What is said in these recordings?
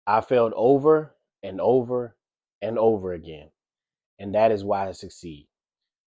I failed over and over and over again, and that is why I succeed.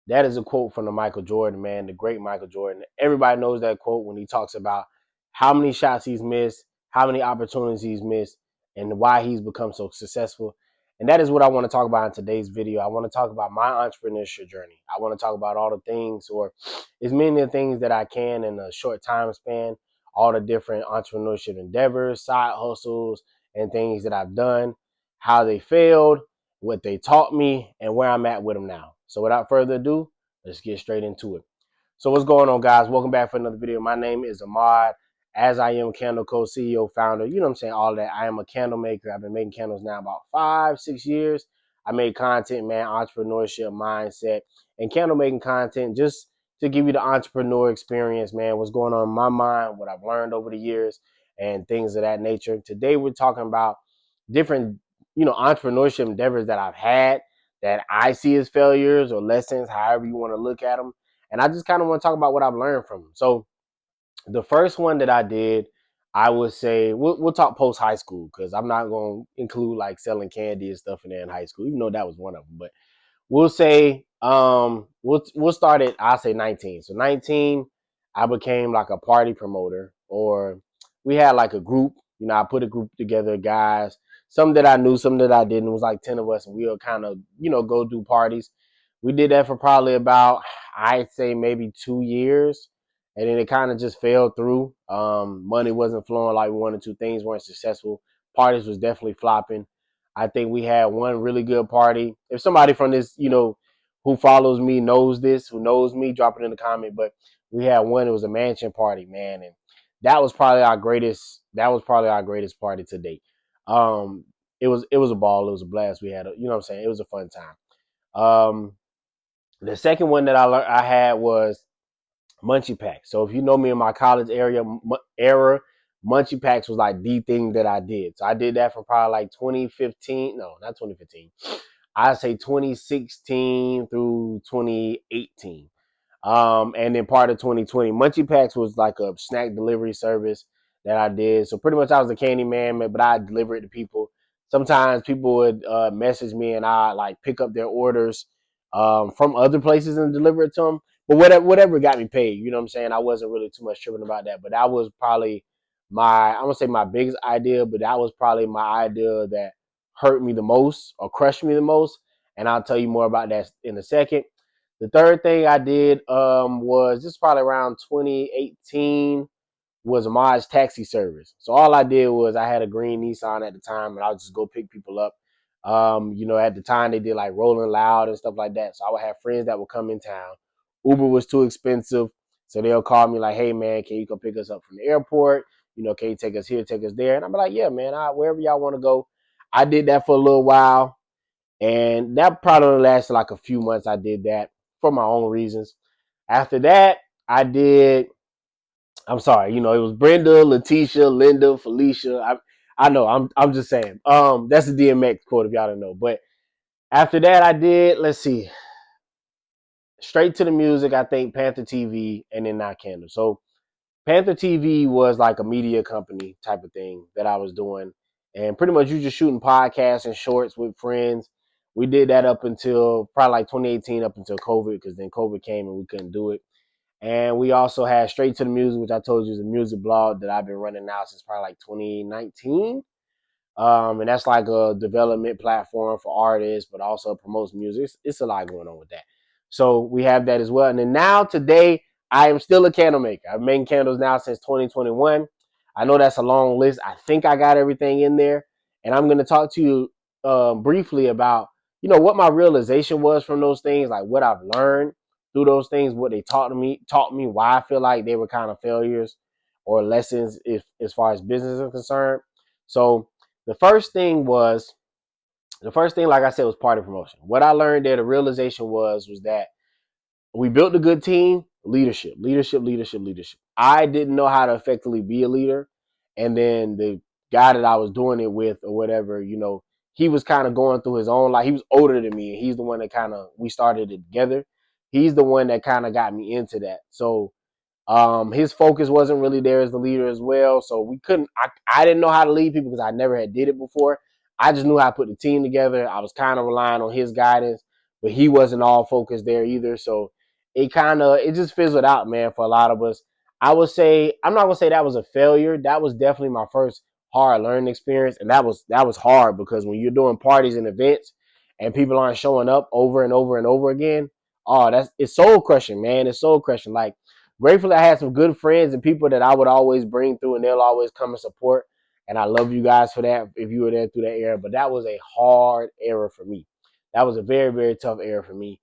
That is a quote from the Michael Jordan, man, the great Michael Jordan. Everybody knows that quote when he talks about how many shots he's missed, how many opportunities he's missed, and why he's become so successful. And that is what I want to talk about in today's video. I want to talk about my entrepreneurship journey. I want to talk about all the things, or as many of the things that I can in a short time span, all the different entrepreneurship endeavors, side hustles, and things that I've done, how they failed, what they taught me, and where I'm at with them now. So without further ado, let's get straight into it. So what's going on, guys? Welcome back for another video. My name is Ahmad, as I am Candle Co. CEO, founder. You know what I'm saying? All that. I am a candle maker. I've been making candles now about 5-6 years. I make content, man, entrepreneurship, mindset, and candle making content just to give you the entrepreneur experience, man. What's going on in my mind, what I've learned over the years, and things of that nature. Today, we're talking about different, entrepreneurship endeavors that I've had that I see as failures or lessons, however you want to look at them. And I just kind of want to talk about what I've learned from them. So the first one that I did, I would say we'll talk post high school, because I'm not going to include like selling candy and stuff in there in high school, even though that was one of them. But we'll say we'll start at, I'll say 19. So 19, I became like a party promoter, or we had like a group. I put a group together, guys. Some that I knew, some that I didn't. It was like 10 of us, and we would kind of go do parties. We did that for probably about, I'd say, maybe 2 years, and then it kind of just fell through. Money wasn't flowing like we wanted to. Things weren't successful. Parties was definitely flopping. I think we had one really good party. If somebody from this, who follows me knows this, who knows me, drop it in the comment. But we had one. It was a mansion party, man, and that was probably our greatest. That was probably our greatest party to date. Um, it was a ball. It was a blast. We had, what I'm saying. It was a fun time. The second one that I had was Munchie Packs. So if you know me in my college era, Munchie Packs was like the thing that I did. So I did that from probably like 2015. No, not 2015. I say 2016 through 2018. And then part of 2020, Munchie Packs was like a snack delivery service that I did. So pretty much I was a candy man, but I deliver it to people. Sometimes people would message me, and I like pick up their orders from other places and deliver it to them. But whatever got me paid, you know what I'm saying? I wasn't really too much tripping about that. But that was probably I'm gonna say my biggest idea, but that was probably my idea that hurt me the most or crushed me the most. And I'll tell you more about that in a second. The third thing I did was, this probably around 2018, was Ahmad's taxi service. So all I did was, I had a green Nissan at the time, and I would just go pick people up. At the time they did like Rolling Loud and stuff like that. So I would have friends that would come in town. Uber was too expensive, so they'll call me like, "Hey man, can you come pick us up from the airport? Can you take us here, take us there?" And I'm like, "Yeah, man, wherever y'all want to go." I did that for a little while, and that probably only lasted like a few months. I did that for my own reasons. After that, I did. I'm sorry, it was Brenda, Letitia, Linda, Felicia. I know. I'm just saying. That's the DMX quote if y'all don't know. But after that, I did. Let's see. Straight to the music. I think Panther TV, and then Not Candle. So Panther TV was like a media company type of thing that I was doing. And pretty much you just shooting podcasts and shorts with friends. We did that up until probably like 2018, up until COVID, because then COVID came and we couldn't do it. And we also had Straight to the Music, which I told you is a music blog that I've been running now since probably like 2019. And that's like a development platform for artists, but also promotes music. It's a lot going on with that. So we have that as well. And then now today, I am still a candle maker. I've made candles now since 2021. I know that's a long list. I think I got everything in there. And I'm going to talk to you briefly about, what my realization was from those things, like what I've learned through those things, what they taught me, why I feel like they were kind of failures or lessons if as far as business is concerned. So the first thing, like I said, was party promotion. What I learned there, the realization was that we built a good team, leadership. I didn't know how to effectively be a leader. And then the guy that I was doing it with or whatever, he was kind of going through his own life. He was older than me, and he's the one that we started it together. He's the one that kind of got me into that. So His focus wasn't really there as the leader as well. So we couldn't, I didn't know how to lead people because I never had did it before. I just knew how to put the team together. I was kind of relying on his guidance, but he wasn't all focused there either. So it just fizzled out, man, for a lot of us. I would say, I'm not gonna say that was a failure. That was definitely my first hard learning experience. And that was hard because when you're doing parties and events and people aren't showing up over and over and over again, oh, it's soul crushing, man. It's soul crushing. Like, gratefully, I had some good friends and people that I would always bring through, and they'll always come and support. And I love you guys for that if you were there through that era. But that was a hard era for me. That was a very, very tough era for me.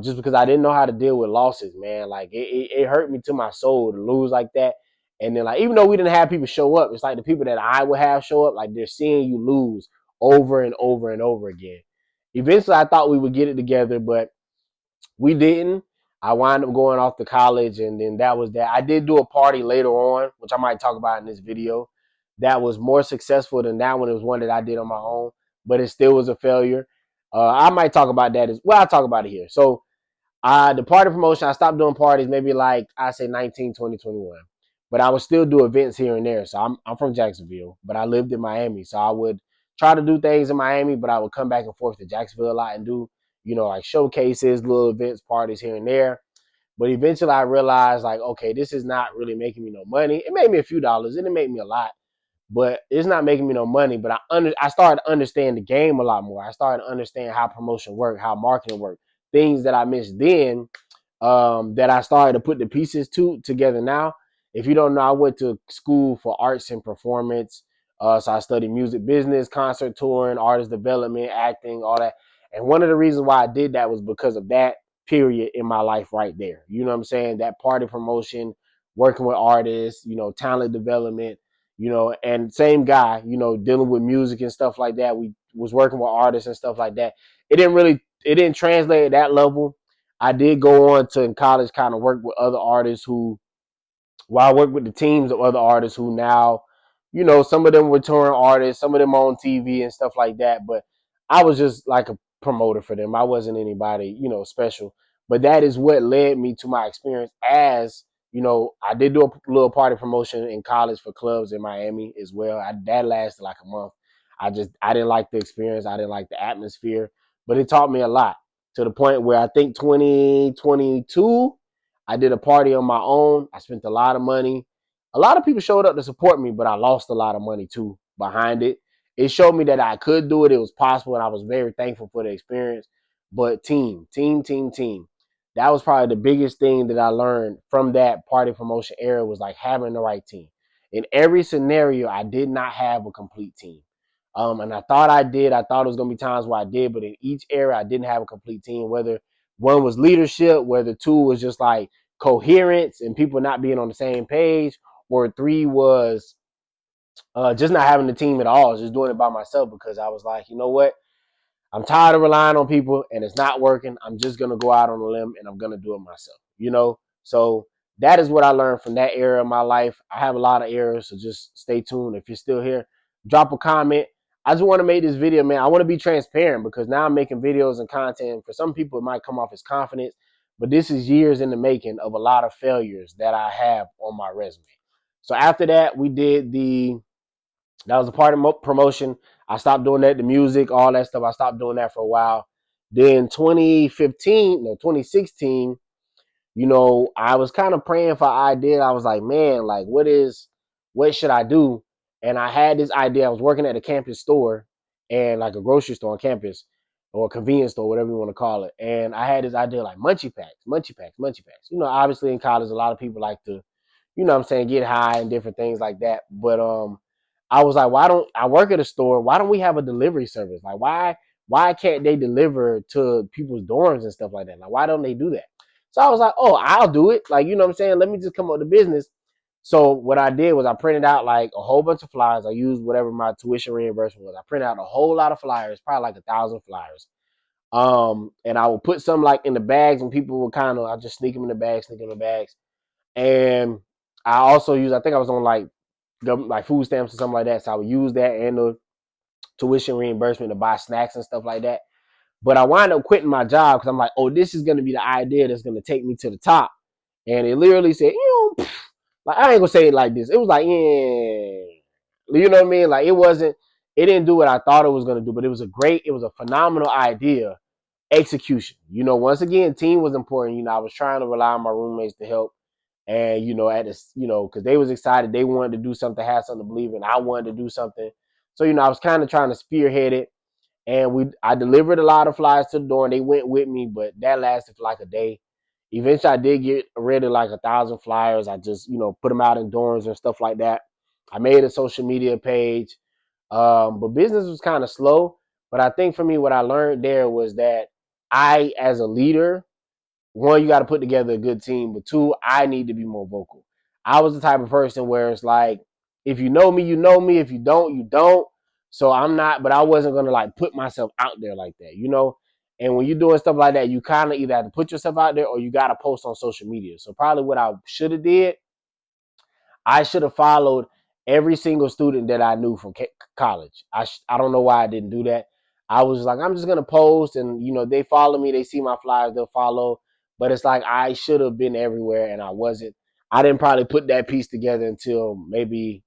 Just because I didn't know how to deal with losses, man. Like it hurt me to my soul to lose like that. And then, like, even though we didn't have people show up, it's like the people that I would have show up, like they're seeing you lose over and over and over again. Eventually, I thought we would get it together, but we didn't. I wound up going off to college, and then that was that. I did do a party later on, which I might talk about in this video, that was more successful than that one. It was one that I did on my own, but it still was a failure. I might talk about that as well. I'll talk about it here. So the party promotion, I stopped doing parties maybe like I say 19, 20, 21. But I would still do events here and there. So I'm from Jacksonville, but I lived in Miami. So I would try to do things in Miami, but I would come back and forth to Jacksonville a lot and do, like showcases, little events, parties here and there. But eventually I realized, like, okay, this is not really making me no money. It made me a few dollars. It didn't make me a lot, but it's not making me no money. But I started to understand the game a lot more. I started to understand how promotion worked, how marketing worked, things that I missed then, that I started to put the pieces together now. If you don't know, I went to school for arts and performance. So I studied music business, concert touring, artist development, acting, all that. And one of the reasons why I did that was because of that period in my life right there. You know what I'm saying? That party promotion, working with artists, talent development, and same guy, dealing with music and stuff like that. We was working with artists and stuff like that. It didn't translate at that level. I did go on to in college kind of work with other artists who, while I worked with the teams of other artists who now, some of them were touring artists, some of them on TV and stuff like that. But I was just like a promoter for them. I wasn't anybody, special. But that is what led me to my experience as, I did do a little party promotion in college for clubs in Miami as well. That lasted like a month. I didn't like the experience. I didn't like the atmosphere, but it taught me a lot to the point where I think 2022, I did a party on my own. I spent a lot of money. A lot of people showed up to support me, but I lost a lot of money too behind it. It showed me that I could do it. It was possible, and I was very thankful for the experience. But team. That was probably the biggest thing that I learned from that party promotion era was like having the right team. In every scenario, I did not have a complete team. And I thought I did. I thought it was going to be times where I did, but in each era, I didn't have a complete team, whether one was leadership, whether two was just like coherence and people not being on the same page, or three was just not having the team at all, just doing it by myself because I was like, you know what? I'm tired of relying on people and it's not working. I'm just going to go out on a limb and I'm going to do it myself. So that is what I learned from that era of my life. I have a lot of errors, so just stay tuned. If you're still here, drop a comment. I just want to make this video, man. I want to be transparent because now I'm making videos and content. For some people, it might come off as confidence, but this is years in the making of a lot of failures that I have on my resume. So after that, that was a part of promotion. I stopped doing that, the music, all that stuff. I stopped doing that for a while. Then 2016, I was kind of praying for an idea. I was like, man, like what should I do? And I had this idea. I was working at a campus store and like a grocery store on campus or a convenience store, whatever you want to call it. And I had this idea like munchie packs. Obviously in college, a lot of people like to, what I'm saying, get high and different things like that. But I was like, why don't I work at a store? Why don't we have a delivery service? Like, why can't they deliver to people's dorms and stuff like that? Like, why don't they do that? So I was like, oh, I'll do it. Like, you know what I'm saying? Let me just come up with the business. So what I did was I printed out like a whole bunch of flyers. I used whatever my tuition reimbursement was. I printed out a whole lot of flyers, probably like 1,000 flyers. And I would put some like in the bags, and people would I just sneak them in the bags. And I also I think I was on like food stamps or something like that. So I would use that and the tuition reimbursement to buy snacks and stuff like that. But I wound up quitting my job because I'm like, oh, this is going to be the idea that's going to take me to the top. And it literally said, like I ain't gonna say it like this. It was like, yeah, you know what I mean? Like it didn't do what I thought it was gonna do, but it was a phenomenal idea. Execution. Once again, team was important. I was trying to rely on my roommates to help. And, at this, because they was excited. They wanted to do something, have something to believe in. I wanted to do something. So, I was kind of trying to spearhead it. And I delivered a lot of flyers to the door and they went with me, but that lasted for like a day. Eventually I did get rid of like 1,000 flyers. I just, put them out in dorms and stuff like that. I made a social media page. But business was kind of slow. But I think for me, what I learned there was that I, as a leader, one, you got to put together a good team, but two, I need to be more vocal. I was the type of person where it's like, if you know me, you know me. If you don't, you don't. So I'm not, but I wasn't gonna like put myself out there like that. And when you're doing stuff like that, you kind of either have to put yourself out there or you got to post on social media. So probably what I should have did, I should have followed every single student that I knew from college. I don't know why I didn't do that. I was like, I'm just gonna post, and they follow me, they see my flyers, they'll follow. But it's like I should have been everywhere, and I wasn't. I didn't probably put that piece together until maybe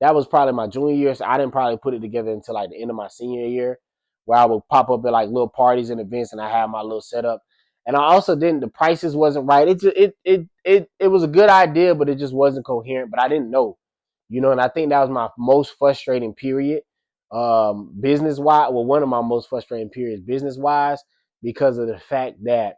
that was probably my junior year. So I didn't probably put it together until like the end of my senior year, where I would pop up at like little parties and events, and I had my little setup. And I also didn't. The prices wasn't right. It was a good idea, but it just wasn't coherent. But I didn't know. And I think that was my most frustrating period, business wise. Well, one of my most frustrating periods business wise, because of the fact that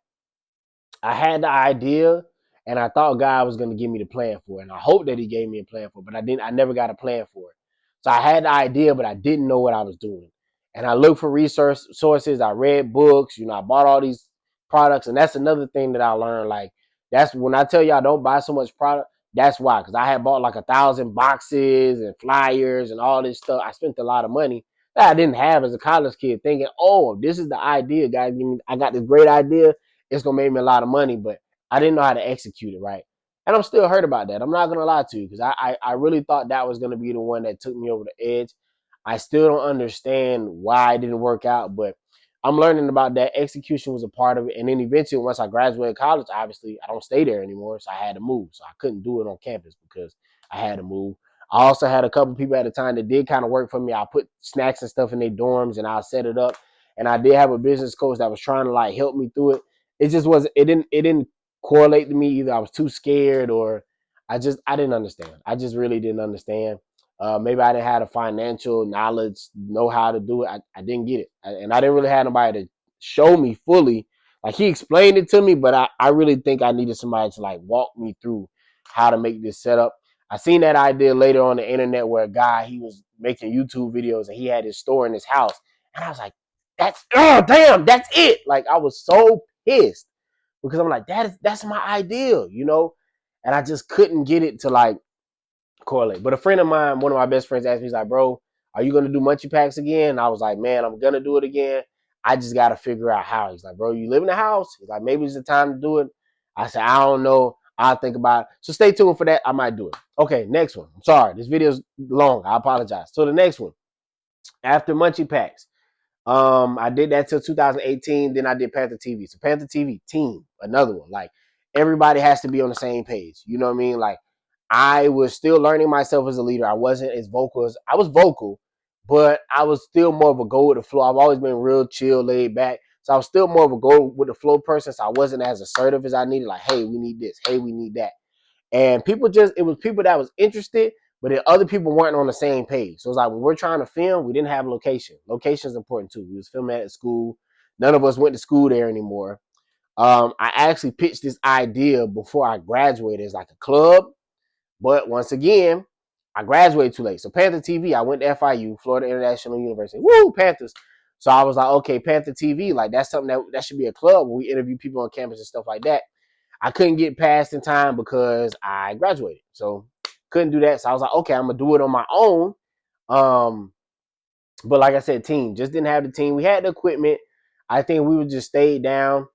I had the idea and I thought God was going to give me the plan for it. And I hope that he gave me a plan for it, but I never got a plan for it. So I had the idea, but I didn't know what I was doing. And I looked for research sources. I read books, I bought all these products. And that's another thing that I learned. Like, that's when I tell y'all don't buy so much product. That's why, because I had bought like 1,000 boxes and flyers and all this stuff. I spent a lot of money that I didn't have as a college kid, thinking, "Oh, this is the idea, guys. I got this great idea. It's gonna make me a lot of money," but I didn't know how to execute it right. And I'm still hurt about that. I'm not gonna lie to you, because I really thought that was gonna be the one that took me over the edge. I still don't understand why it didn't work out, but I'm learning about that. Execution was a part of it. And then eventually, once I graduated college, obviously I don't stay there anymore. So I had to move. So I couldn't do it on campus because I had to move. I also had a couple people at the time that did kind of work for me. I put snacks and stuff in their dorms and I'll set it up. And I did have a business coach that was trying to like help me through it. It just wasn't, it didn't correlate to me. Either I was too scared or I didn't understand. I just really didn't understand. Maybe I didn't have the financial knowledge, know how to do it. I didn't get it. And I didn't really have nobody to show me fully. Like he explained it to me, but I really think I needed somebody to like walk me through how to make this setup. I seen that idea later on the internet where a guy, he was making YouTube videos and he had his store in his house. And I was like, oh damn, that's it. Like I was so pissed because I'm like, that's my ideal. And I just couldn't get it to like correlate. But a friend of mine, one of my best friends, asked me, he's like, "Bro, are you gonna do Munchie Packs again?" And I was like, "Man, I'm gonna do it again. I just gotta figure out how." He's like, "Bro, you live in the house?" He's like, "Maybe it's the time to do it." I said, "I don't know. I'll think about it." So stay tuned for that. I might do it. Okay, next one. I'm sorry, this video's long. I apologize. So the next one, after Munchie Packs. I did that till 2018. Then I did Panther TV. So Panther TV team, another one. Like everybody has to be on the same page. You know what I mean? Like I was still learning myself as a leader. I wasn't as vocal as I was vocal, but I was still more of a go with the flow. I've always been real chill, laid back. So I was still more of a go with the flow person. So I wasn't as assertive as I needed. Like, hey, we need this. Hey, we need that. And it was people that was interested, but then other people weren't on the same page. So it's like when we're trying to film, we didn't have location. Location is important too. We was filming at school. None of us went to school there anymore. I actually pitched this idea before I graduated as like a club, but once again, I graduated too late. So Panther TV, I went to FIU, Florida International University. Woo, Panthers. So I was like, okay, Panther TV, like that's something that should be a club where we interview people on campus and stuff like that. I couldn't get passed in time because I graduated. So couldn't do that. So I was like, okay, I'm gonna do it on my own. Um, but like I said, team just didn't have the team. We had the equipment. I think we would just stay down.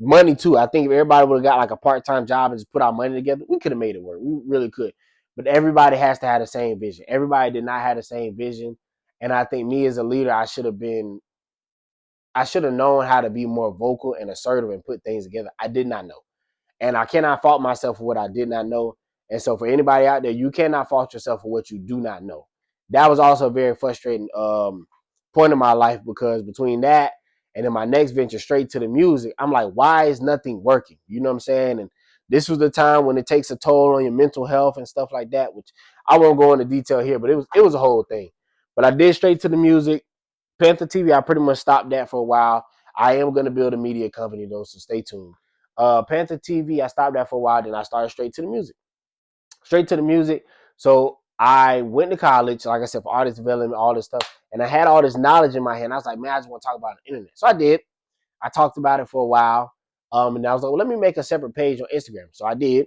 Money too. I think if everybody would have got like a part-time job and just put our money together, we could have made it work. We really could. But everybody has to have the same vision. Everybody did not have the same vision. And I think me as a leader, I should have known how to be more vocal and assertive and put things together. I did not know. And I cannot fault myself for what I did not know. And so for anybody out there, you cannot fault yourself for what you do not know. That was also a very frustrating point in my life, because between that and then my next venture straight to the music, I'm like, why is nothing working? You know what I'm saying? And this was the time when it takes a toll on your mental health and stuff like that, which I won't go into detail here, but it was a whole thing. But I did straight to the music. Panther TV, I pretty much stopped that for a while. I am going to build a media company though, so stay tuned. Panther TV, I stopped that for a while, then I started straight to the music. Straight to the music. So I went to college, like I said, for artist development, all this stuff, and I had all this knowledge in my hand. I was like, man, I just want to talk about the internet. So I did. I talked about it for a while. And I was like, well, let me make a separate page on Instagram. So I did.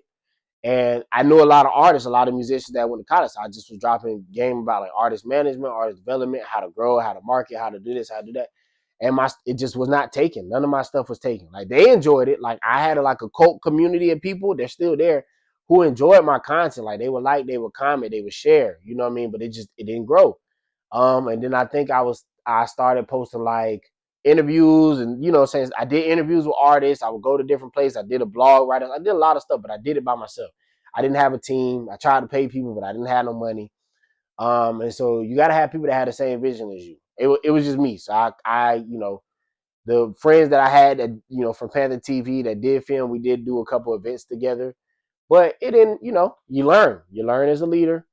And I knew a lot of artists, a lot of musicians that went to college. So I just was dropping game about like artist management, artist development, how to grow, how to market, how to do this, how to do that. And it just was not taken. None of my stuff was taken. Like they enjoyed it. Like I had like a cult community of people. They're still there who enjoyed my content. Like they would comment, they would share. You know what I mean? But it didn't grow. And then I think I started posting like interviews, and saying I did interviews with artists. I would go to different places. I did a blog, right? I did a lot of stuff, but I did it by myself. I didn't have a team. I tried to pay people, but I didn't have no money. And so you got to have people that had the same vision as you. It was just me. So the friends that I had that, from Panther TV that did film, we did do a couple events together, but it didn't, you learn as a leader.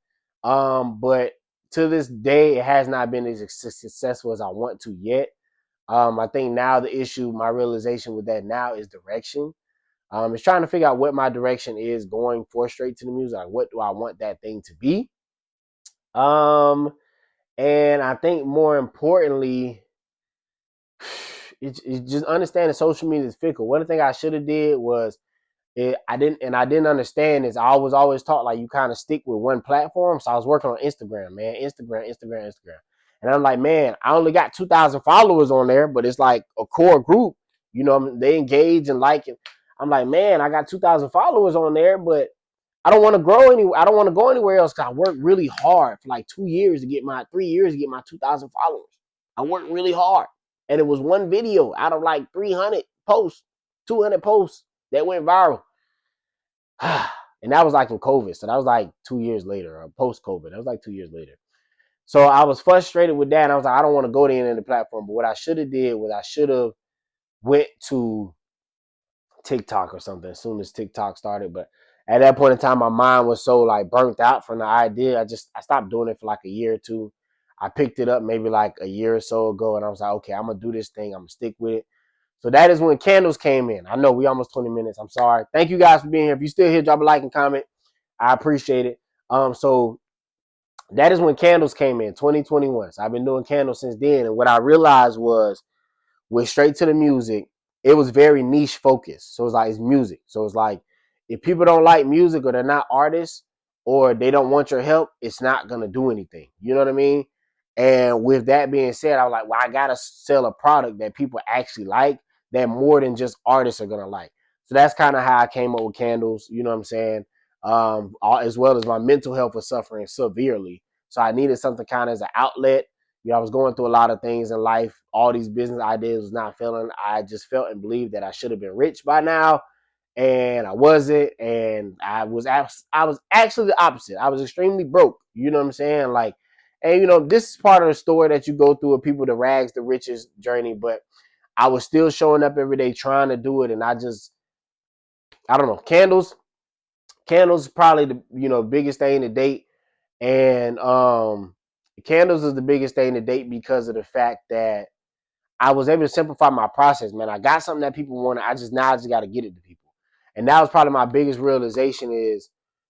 But to this day, it has not been as successful as I want to yet. I think now my realization with that now is direction. It's trying to figure out what my direction is going for straight to the music. Like, what do I want that thing to be? Um, and I think more importantly, it's just understanding social media is fickle. One thing I should have did was I didn't understand is I was always taught like you kind of stick with one platform. So I was working on Instagram, man, Instagram, and I'm like, man, I only got 2,000 followers on there, but it's like a core group. They engage and like it. I'm like, man, I got 2,000 followers on there, but I don't want to grow anywhere. I don't want to go anywhere else because I worked really hard for like 2 years to get my 3 years to get my 2,000 followers. I worked really hard, and it was one video out of like 300 posts, 200 posts that went viral. And that was like in COVID. So that was like 2 years later, or post COVID. That was like 2 years later. So I was frustrated with that. And I was like, I don't want to go to any of the platform. But what I should have did was I should have went to TikTok or something as soon as TikTok started. But at that point in time, my mind was so like burnt out from the idea. I stopped doing it for like a year or two. I picked it up maybe like a year or so ago, and I was like, okay, I'm gonna do this thing. I'm gonna stick with it. So that is when Candles came in. I know we almost 20 minutes. I'm sorry. Thank you guys for being here. If you're still here, drop a like and comment. I appreciate it. So that is when Candles came in, 2021. So I've been doing Candles since then. And what I realized was went straight to the music. It was very niche focused. So it's music. So it's like if people don't like music or they're not artists or they don't want your help, it's not gonna do anything. You know what I mean? And with that being said, I was like, well, I gotta sell a product that people actually like, that more than just artists are gonna like. So that's kind of how I came up with Candles. You know what I'm saying? As well as my mental health was suffering severely. So I needed something kind of as an outlet. I was going through a lot of things in life. All these business ideas was not feeling. I just felt and believed that I should have been rich by now, and I wasn't. And I was actually the opposite. I was extremely broke. You know what I'm saying? Like, and this is part of the story that you go through with people, the rags to riches journey. But I was still showing up every day trying to do it, and I don't know. Candles is probably the biggest thing to date, and Candles is the biggest thing to date because of the fact that I was able to simplify my process, man. I got something that people wanted. I just got to get it to people. And that was probably my biggest realization is,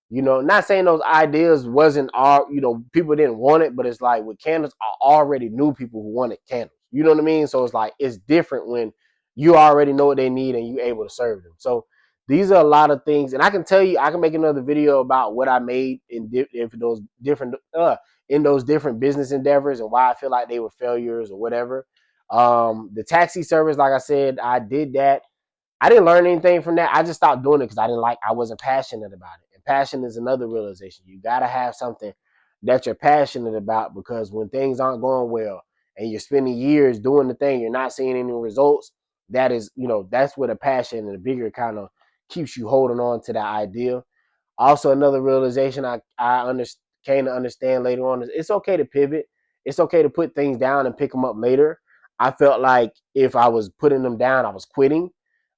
not saying those ideas wasn't all, people didn't want it, but it's like with Candles, I already knew people who wanted candles. You know what I mean? So it's like, it's different when you already know what they need and you're able to serve them. So these are a lot of things. And I can tell you, I can make another video about what I made in those different business endeavors and why I feel like they were failures or whatever. The taxi service, like I said, I did that. I didn't learn anything from that. I just stopped doing it because I wasn't passionate about it. And passion is another realization. You got to have something that you're passionate about, because when things aren't going well and you're spending years doing the thing, you're not seeing any results. That is, that's where the passion and the vigor kind of keeps you holding on to that idea. Also, another realization came to understand later on is it's okay to pivot. It's okay to put things down and pick them up later. I felt like if I was putting them down, I was quitting.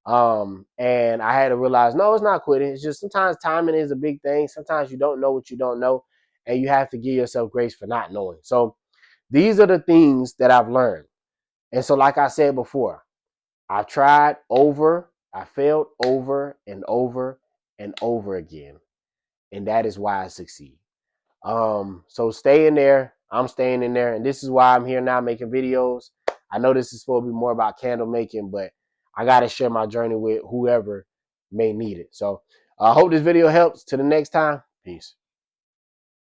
And I had to realize, no, it's not quitting. It's just sometimes timing is a big thing. Sometimes you don't know what you don't know, and you have to give yourself grace for not knowing. So these are the things that I've learned. And so, like I said before, I tried over, I failed over and over and over again. And that is why I succeed. So stay in there. I'm staying in there. And this is why I'm here now making videos. I know this is supposed to be more about candle making, but I got to share my journey with whoever may need it. So I hope this video helps. Till the next time, peace.